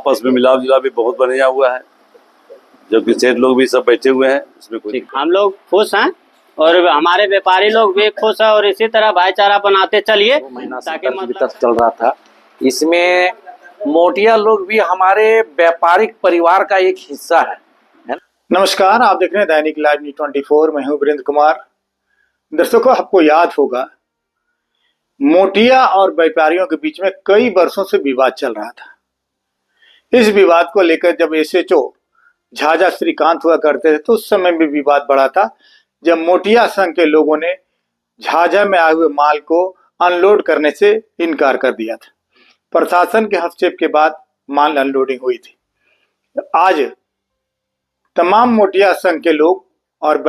आपस में मिलाप जुलाप भी बहुत बढ़िया हुआ है, जबकि सेठ लोग भी सब बैठे हुए हैं। इसमें कोई हम लोग खुश हैं और हमारे व्यापारी लोग भी खुश हैं और इसी तरह भाईचारा बनाते चलिए ताकि मतलब चल रहा था। इसमें मोटिया लोग भी हमारे व्यापारिक परिवार का एक हिस्सा है। नमस्कार, आप देख रहे हैं दैनिक लाइव न्यूज 24। मैं हूं वीरेंद्र कुमार। दर्शकों, आपको याद होगा मोटिया और व्यापारियों के बीच में कई वर्षों से विवाद चल रहा था। इस विवाद को लेकर जब एसएचओ झाझा श्रीकांत हुआ करते थे तो उस समय भी विवाद बढ़ा था, जब मोटिया संघ के लोगों ने झाझा में आए हुए माल को अनलोड करने से इनकार कर दिया था। प्रशासन के हस्तक्षेप के बाद माल अनलोडिंग हुई थी। आज तमाम मोटिया संघ के लोग और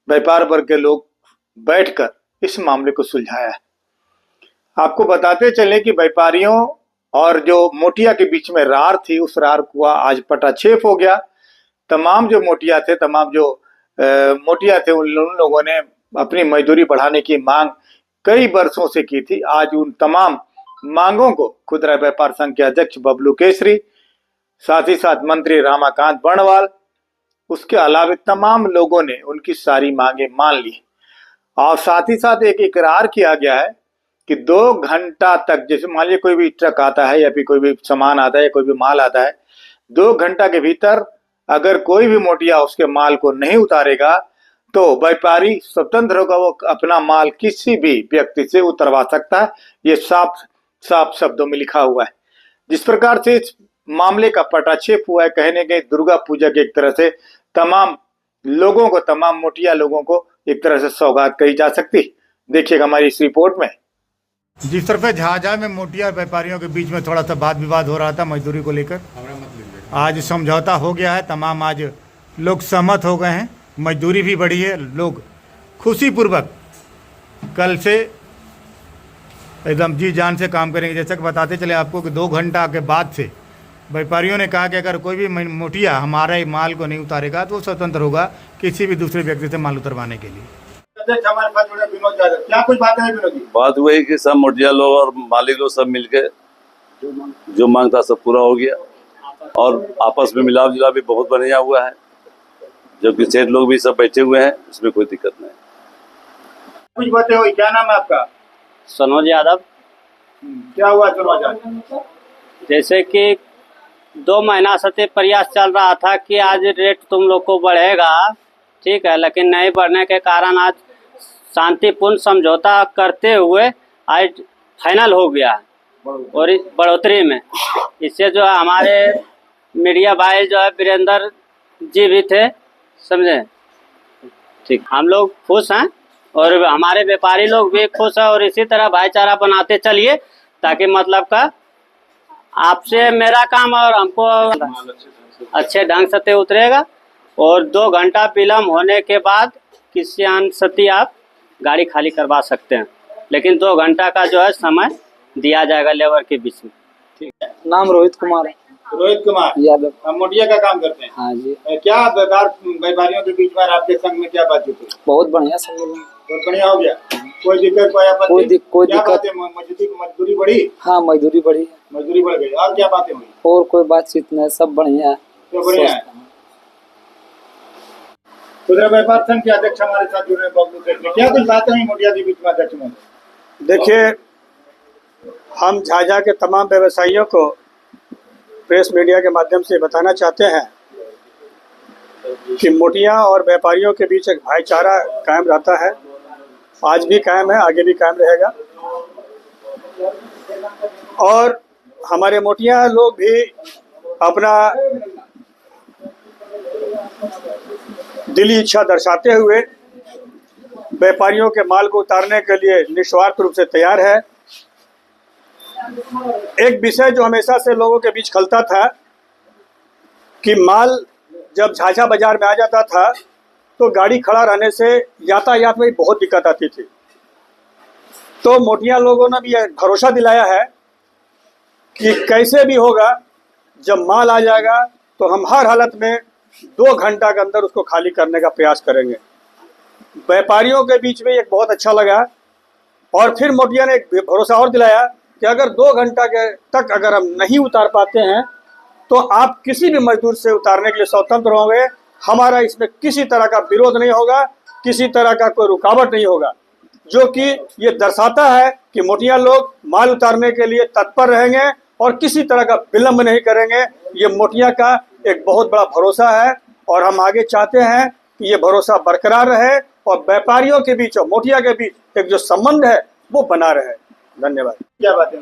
व्यापार वर्ग के लोग बैठकर इस मामले को सुलझाया है। आपको बताते चले कि व्यापारियों और जो मोटिया के बीच में रार थी, उस रार को आज पटाक्षेप हो गया। तमाम जो मोटिया थे उन लोगों ने अपनी मजदूरी बढ़ाने की मांग कई वर्षों से की थी। आज उन तमाम मांगों को खुदरा व्यापार संघ के अध्यक्ष बबलू केसरी, साथ ही साथ मंत्री रामाकांत बर्णवाल, उसके अलावा तमाम लोगों ने उनकी सारी मांगे मान ली और साथ ही साथ एक इकरार किया गया है कि 2 घंटा तक, जैसे मान लीजिए कोई भी ट्रक आता है या फिर कोई भी सामान आता है या कोई भी माल आता है, 2 घंटा के भीतर अगर कोई भी मोटिया उसके माल को नहीं उतारेगा तो व्यापारी स्वतंत्र होगा, वो अपना माल किसी भी व्यक्ति से उतरवा सकता है। ये साफ साफ शब्दों में लिखा हुआ है। जिस प्रकार से इस मामले का पटाक्षेप हुआ है, कहने के दुर्गा पूजा के एक तरह से तमाम मोटिया लोगों को एक तरह से सौगात कही जा सकती। देखिएगा हमारी इस रिपोर्ट में। जिस तरह झाझा में मोटिया व्यापारियों के बीच में थोड़ा सा वाद विवाद हो रहा था मजदूरी को लेकर, आज समझौता हो गया है। तमाम आज लोग सहमत हो गए हैं, मजदूरी भी बढ़ी है, लोग खुशीपूर्वक कल से एकदम जी जान से काम करेंगे। जैसा कि बताते चले आपको कि 2 घंटा के बाद से व्यापारियों ने कहा कि अगर कोई भी मोटिया हमारे माल को नहीं उतारेगा तो वो स्वतंत्र होगा किसी भी दूसरे व्यक्ति से माल उतरवाने के लिए। हमारे पास जुड़े विनोद यादव, क्या कुछ बातें हैं विनोद जी? बात हुई कि सब मोटिया लोग और मालिक लोग सब मिलके जो मांग था सब पूरा हो गया और आपस में मिलाप जुलाप भी बहुत बढ़िया हुआ है, जबकि सेठ लोग भी सब बैठे हुए हैं। इसमें कोई दिक्कत नहीं। कुछ बातें हुई। क्या नाम है आपका? सनोज यादव। क्या हुआ सनोज यादव? जैसे कि 2 महीना से प्रयास चल रहा था कि आज रेट तुम लोग को बढ़ेगा, ठीक है, लेकिन नहीं बढ़ने के कारण आज शांतिपूर्ण समझौता करते हुए आज फाइनल हो गया और इस बढ़ोतरी में इससे जो है हमारे मीडिया भाई जो है वीरेंद्र जी भी थे, समझे। ठीक, हम लोग खुश हैं और हमारे व्यापारी लोग भी खुश हैं और इसी तरह भाईचारा बनाते चलिए ताकि मतलब का आपसे मेरा काम और हमको अच्छे ढंग से उतरेगा और 2 घंटा विलम्ब होने के बाद किसी अनुसति आप गाड़ी खाली करवा सकते हैं, लेकिन 2 घंटा का जो है समय दिया जाएगा लेबर के बीच में। ठीक है। नाम रोहित कुमार है। रोहित कुमार यादव। हम मोटिया का काम करते हैं। हाँ जी। क्या व्यापारियों के बीच में आपके संघ में क्या बातचीत हुई? बहुत बढ़िया सम्मेलन, बहुत बढ़िया हो गया। कोई दिक्कत, कोई आपत्ति? कोई क्या दिक्कत? बातें? मजदूरी बढ़ी? हाँ, मजदूरी बढ़ी, मजदूरी बढ़ गई। और क्या बातें हुई? और कोई बातचीत नहीं, सब बढ़िया है। तो बढ़िया है। खुदरा व्यापार संघ के अध्यक्ष हमारे साथ जुड़े बबलू केसरी, क्या कुछ बातें हुई मोटिया के बीच में अध्यक्ष में? देखिए, हम झाझा के तमाम व्यवसायियों को प्रेस मीडिया के माध्यम से बताना चाहते हैं कि मोटिया और व्यापारियों के बीच एक भाईचारा कायम रहता है। आज भी कायम है, आगे भी कायम रहेगा। और हमारे मोटिया लोग भी अपना दिली इच्छा दर्शाते हुए व्यापारियों के माल को उतारने के लिए निस्वार्थ रूप से तैयार है। एक विषय जो हमेशा से लोगों के बीच खलता था कि माल जब झाझा बाजार में आ जाता था तो गाड़ी खड़ा रहने से यातायात में बहुत दिक्कत आती थी। तो मोटिया लोगों ने भी भरोसा दिलाया है कि कैसे भी होगा, जब माल आ जाएगा तो हम हर हालत में 2 घंटा के अंदर उसको खाली करने का प्रयास करेंगे। व्यापारियों के बीच में एक बहुत अच्छा लगा और फिर मोटिया ने एक भरोसा और दिलाया कि अगर 2 घंटा के तक अगर हम नहीं उतार पाते हैं तो आप किसी भी मजदूर से उतारने के लिए स्वतंत्र होंगे। हमारा इसमें किसी तरह का विरोध नहीं होगा, किसी तरह का कोई रुकावट नहीं होगा, जो कि ये दर्शाता है कि मोटिया लोग माल उतारने के लिए तत्पर रहेंगे और किसी तरह का विलंब नहीं करेंगे। ये मोटिया का एक बहुत बड़ा भरोसा है और हम आगे चाहते हैं कि ये भरोसा बरकरार रहे और व्यापारियों के बीच और मोटिया के बीच एक जो संबंध है वो बना रहे। धन्यवाद। क्या बात है?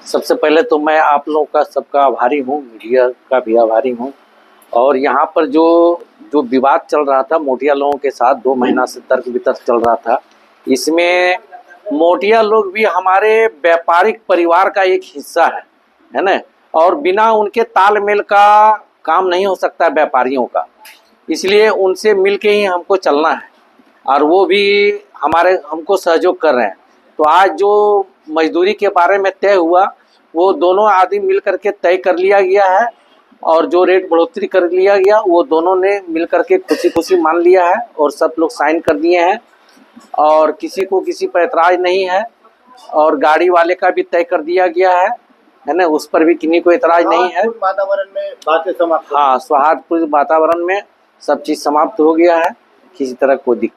सबसे पहले तो मैं आप लोगों का सबका आभारी हूँ, मीडिया का भी आभारी हूँ। और यहाँ पर जो विवाद चल रहा था मोटिया लोगों के साथ 2 महीना से तर्क वितर्क चल रहा था, इसमें मोटिया लोग भी हमारे व्यापारिक परिवार का एक हिस्सा है ना। और बिना उनके तालमेल का काम नहीं हो सकता व्यापारियों का, इसलिए उनसे मिल के ही हमको चलना है और वो भी हमको सहयोग कर रहे हैं। तो आज जो मजदूरी के बारे में तय हुआ वो दोनों आदमी मिल करके तय कर लिया गया है और जो रेट बढ़ोतरी कर लिया गया वो दोनों ने मिल करके खुशी खुशी मान लिया है और सब लोग साइन कर दिए हैं और किसी को किसी पर एतराज नहीं है। और गाड़ी वाले का भी तय कर दिया गया है ना, उस पर भी किसी को एतराज नहीं है। वातावरण में बातें समाप्त। हाँ, सौहार्दपूर्ण वातावरण में सब चीज़ समाप्त हो गया है, किसी तरह कोई दिक्कत